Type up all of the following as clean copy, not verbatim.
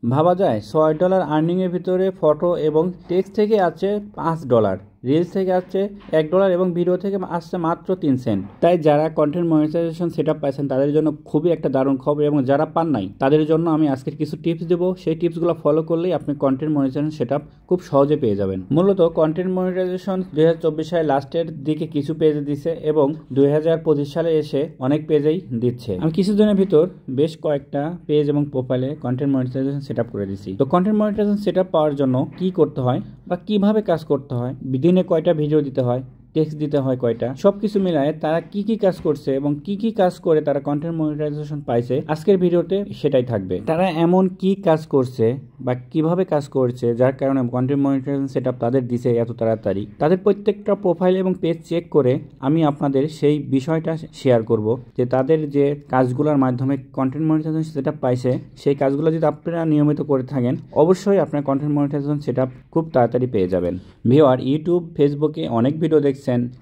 ভাবা যায় $6 আর্নিংয়ের ভিতরে ফটো এবং টেক্সট থেকে আছে $5, রিলস থেকে আসছে $1 এবং ভিডিও থেকে আসছে মাত্র 3 সেন্ট। তাই যারা কন্টেন্ট মনিটাইজেশন সেটআপ পাইছেন তাদের জন্য খুবই একটা দারুণ খবর, এবং যারা পান নাই তাদের জন্য আমি আজকের কিছু টিপস দেবো। সেই টিপসগুলো ফলো করলেই আপনি কন্টেন্ট মনিটাইজেশন সেটআপ খুব সহজে পেয়ে যাবেন। মূলত কন্টেন্ট মনিটাইজেশন 2024 সালে লাস্টের দিকে কিছু পেজ দিছে এবং 2025 সালে এসে অনেক পেজেই দিচ্ছে। আমি কিছুদিনের ভিতর বেশ কয়েকটা পেজ এবং প্রোফাইলে কন্টেন্ট মনিটাইজেশন সেটআপ করে দিছি। তো কন্টেন্ট মনিটাইজেশন সেটআপ পাওয়ার জন্য কি করতে হয় বা কিভাবে কাজ করতে হয়, দিনে কয়টা ভিডিও দিতে হয়, টেক্সট দিতে হয় কয়টা, সবকিছু মিলায় তারা কি কি কাজ করছে এবং কি কি কাজ করে তারা কন্টেন্ট মনিটাইজেশন পাইছে, আজকের ভিডিওতে সেটাই থাকবে। তারা এমন কি কাজ করছে বা কিভাবে কাজ করছে যার কারণে কন্টেন্ট মনিটাইজেশন সেটআপ তাদের দিছে এত তাড়াতাড়ি, তাদের প্রত্যেকটা প্রোফাইল এবং পেজ চেক করে আমি আপনাদের সেই বিষয়টা শেয়ার করব যে তাদের যে কাজগুলোর মাধ্যমে কন্টেন্ট মনিটাইজেশন সেটআপ পাইছে সেই কাজগুলো যদি আপনারা নিয়মিত করে থাকেন অবশ্যই আপনার কন্টেন্ট মনিটাইজেশন সেটআপ খুব তাড়াতাড়ি পেয়ে যাবেন। ভিউয়ার, ইউটিউব, ফেসবুকে অনেক ভিডিও দেখছেন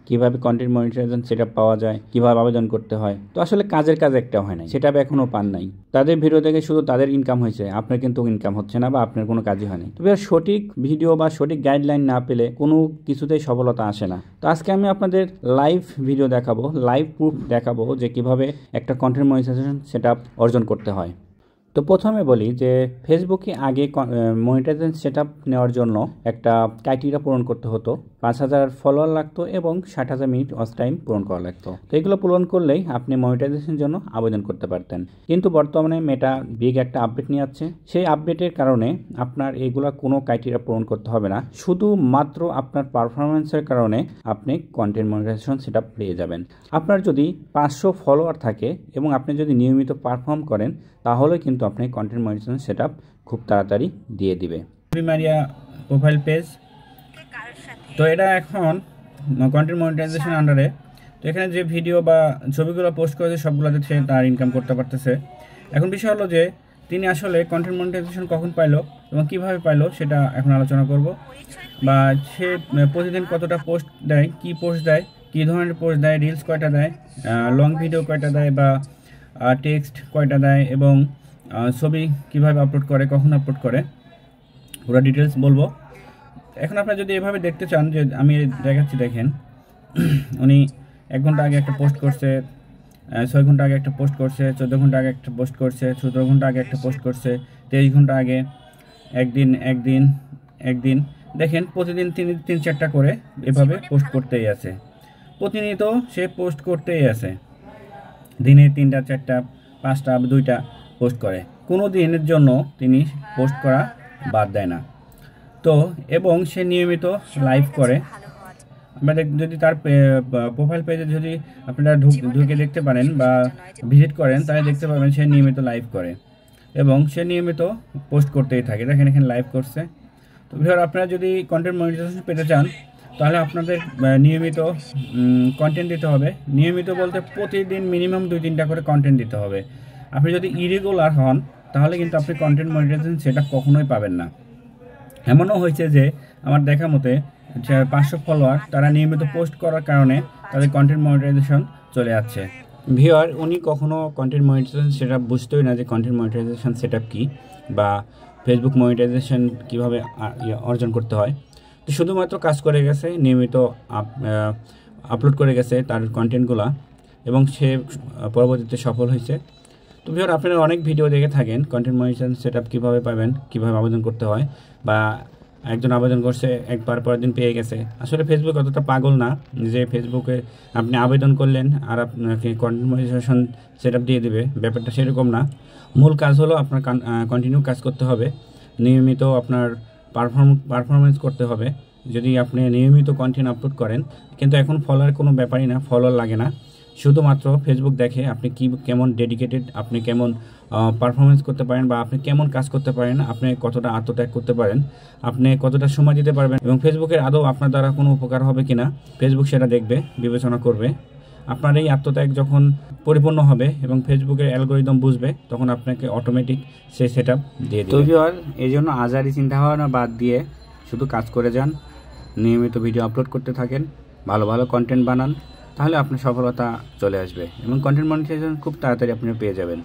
কিভাবে কন্টেন্ট মনিটাইজেশন সেটআপ পাওয়া যায়, কিভাবে আবেদন করতে হয়। তো আসলে কাজের কাজ একটা হয় নাই, সেটআপ এখনো পান নাই। তাদের ভিডিও দেখে শুধু তাদের ইনকাম হয়েছে, আপনার কিন্তু ইনকাম হচ্ছে না বা আপনার কোনো কাজই হয়নি। তবে সঠিক ভিডিও বা সঠিক গাইডলাইন না পেলে কোনো কিছুতেই সফলতা আসে না। তো আজকে আমি আপনাদের লাইভ ভিডিও দেখাবো, লাইভ প্রুফ দেখাবো যে কিভাবে একটা কন্টেন্ট মনিটাইজেশন সেটআপ অর্জন করতে হয়। তো প্রথমে বলি যে ফেসবুকে আগে মনিটাইজেশন সেটআপ নেওয়ার জন্য একটা ক্রাইটেরিয়া পূরণ করতে হতো, 5000 ফলোয়ার লাগতো এবং 60,000 মিনিট ওয়াচ টাইম পূরণ করা লাগতো। তো এগুলো পূরণ করলেই আপনি মনিটাইজেশনের জন্য আবেদন করতে পারতেন। কিন্তু বর্তমানে মেটা বিগ একটা আপডেট নিয়ে আসছে, সেই আপডেটের কারণে আপনার এগুলো কোনো ক্রাইটেরিয়া পূরণ করতে হবে না, শুধুমাত্র আপনার পারফরমেন্সের কারণে আপনি কন্টেন্ট মনিটাইজেশন সেটআপ পেয়ে যাবেন। আপনার যদি 500 ফলোয়ার থাকে এবং আপনি যদি নিয়মিত পারফর্ম করেন তাহলে কিন্তু আপনি কন্টেন্ট মনিটাইজেশন সেটআপ খুব তাড়াতাড়ি দিয়ে দিবে। মারিয়া প্রোফাইল পেজ, তো এটা এখন কন্টেন্ট মনিটাইজেশন আন্ডারে। তো এখানে যে ভিডিও বা ছবিগুলো পোস্ট করেছে সবগুলোতে সে তার ইনকাম করতে পারতেছে। এখন বিষয় হলো যে তিনি আসলে কন্টেন্ট মনিটাইজেশন কখন পাইলো এবং কিভাবে পাইলো সেটা এখন আলোচনা করব। বা সে প্রতিদিন কতটা পোস্ট দেয়, কি পোস্ট দেয়, কী ধরনের পোস্ট দেয়, রিলস কয়টা দেয়, লং ভিডিও কয়টা দেয় বা টেক্সট কয়টা দেয় এবং ছবি কিভাবে আপলোড করে, কখন আপলোড করে, পুরো ডিটেলস বলবো। এখন আপনারা যদি এভাবে দেখতে চান যে আমি দেখাচ্ছি, দেখেন উনি 1 ঘন্টা আগে একটা পোস্ট করছে, 6 ঘন্টা আগে একটা পোস্ট করছে, 14 ঘন্টা আগে একটা পোস্ট করছে, 17 ঘন্টা আগে একটা পোস্ট করছে, 23 ঘন্টা আগে, একদিন দেখেন প্রতিদিন তিনি 3-4টা করে এভাবে পোস্ট করতেই আছে। প্রতিনিয়ত সে পোস্ট করতেই আছে, দিনে 3টা 4টা 5টা 2টা পোস্ট করে, কোনো দিনের জন্য তিনি পোস্ট করা বাদ দেয় না। তো এবং সে নিয়মিত লাইভ করে। আপনাদের যদি তার প্রোফাইল পেজে যদি আপনারা ঢুকে দেখতে পারেন বা ভিজিট করেন তাহলে দেখতে পাবেন সে নিয়মিত লাইভ করে এবং সে নিয়মিত পোস্ট করতেই থাকে। দেখেন এখানে লাইভ করছে। তো ভিউয়ার, আপনারা যদি কন্টেন্ট মনিটাইজেশন পেতে চান তাহলে আপনাদের নিয়মিত কন্টেন্ট দিতে হবে। নিয়মিত বলতে প্রতিদিন মিনিমাম 2-3টা করে কন্টেন্ট দিতে হবে। আপনি যদি ইরেগুলার হন তাহলে কিন্তু আপনি কন্টেন্ট মনিটাইজেশন সেটা কখনোই পাবেন না। এমনও হয়েছে যে আমার দেখা মতে 500 ফলোয়ার তারা নিয়মিত পোস্ট করার কারণে তাদের কন্টেন্ট মনিটাইজেশন চলে যাচ্ছে। ভিউয়ার, উনি কখনো কন্টেন্ট মনিটাইজেশন সেটআপ বুঝতোই না যে কন্টেন্ট মনিটাইজেশন সেটআপ কি বা ফেসবুক মনিটাইজেশন কিভাবে অর্জন করতে হয়। তো শুধুমাত্র কাজ করে গেছে, নিয়মিত আপলোড করে গেছে তার কন্টেন্টগুলো এবং সে পরবর্তীতে সফল হয়েছে। তো ভিউয়ার, আপনারা অনেক ভিডিও দেখে থাকেন কন্টেন্ট মনিটাইজেশন সেটআপ কীভাবে পাবেন, কীভাবে আবেদন করতে হয়, বা একজন আবেদন করছে একবার পরের দিন পেয়ে গেছে। আসলে ফেসবুক অতটা পাগল না যে ফেসবুকে আপনি আবেদন করলেন আর আপনাকে কন্টেন্ট মনিটাইজেশন সেটআপ দিয়ে দেবে, ব্যাপারটা সেরকম না। মূল কাজ হলো আপনার কন্টিনিউ কাজ করতে হবে, নিয়মিত আপনার পারফরমেন্স করতে হবে। যদি আপনি নিয়মিত কন্টেন্ট আপলোড করেন, কিন্তু এখন ফলোয়ার কোনো ব্যাপারই না, ফলোয়ার লাগে না, শুধুমাত্র ফেসবুক দেখে আপনি কেমন ডেডিকেটেড, আপনি কেমন পারফরমেন্স করতে পারেন বা আপনি কেমন কাজ করতে পারেন, আপনি কতটা আত্মত্যাগ করতে পারেন, আপনি কতটা সময় দিতে পারবেন এবং ফেসবুকের আদৌ আপনার দ্বারা কোনো উপকার হবে কিনা ফেসবুক সেটা দেখবে, বিবেচনা করবে। আপনার এই আত্মত্যাগ যখন পরিপূর্ণ হবে এবং ফেসবুকের অ্যালগোরিদম বুঝবে তখন আপনাকে অটোমেটিক সেই সেটআপ দিয়ে দেবে। তো ভিউয়ার, এই জন্য আজারি চিন্তাভাবনা বাদ দিয়ে শুধু কাজ করে যান, নিয়মিত ভিডিও আপলোড করতে থাকেন, ভালো ভালো কন্টেন্ট বানান, তাহলে আপনার সফলতা চলে আসবে এবং কন্টেন্ট মনিটাইজেশন খুব তাড়াতাড়ি আপনি পেয়ে যাবেন।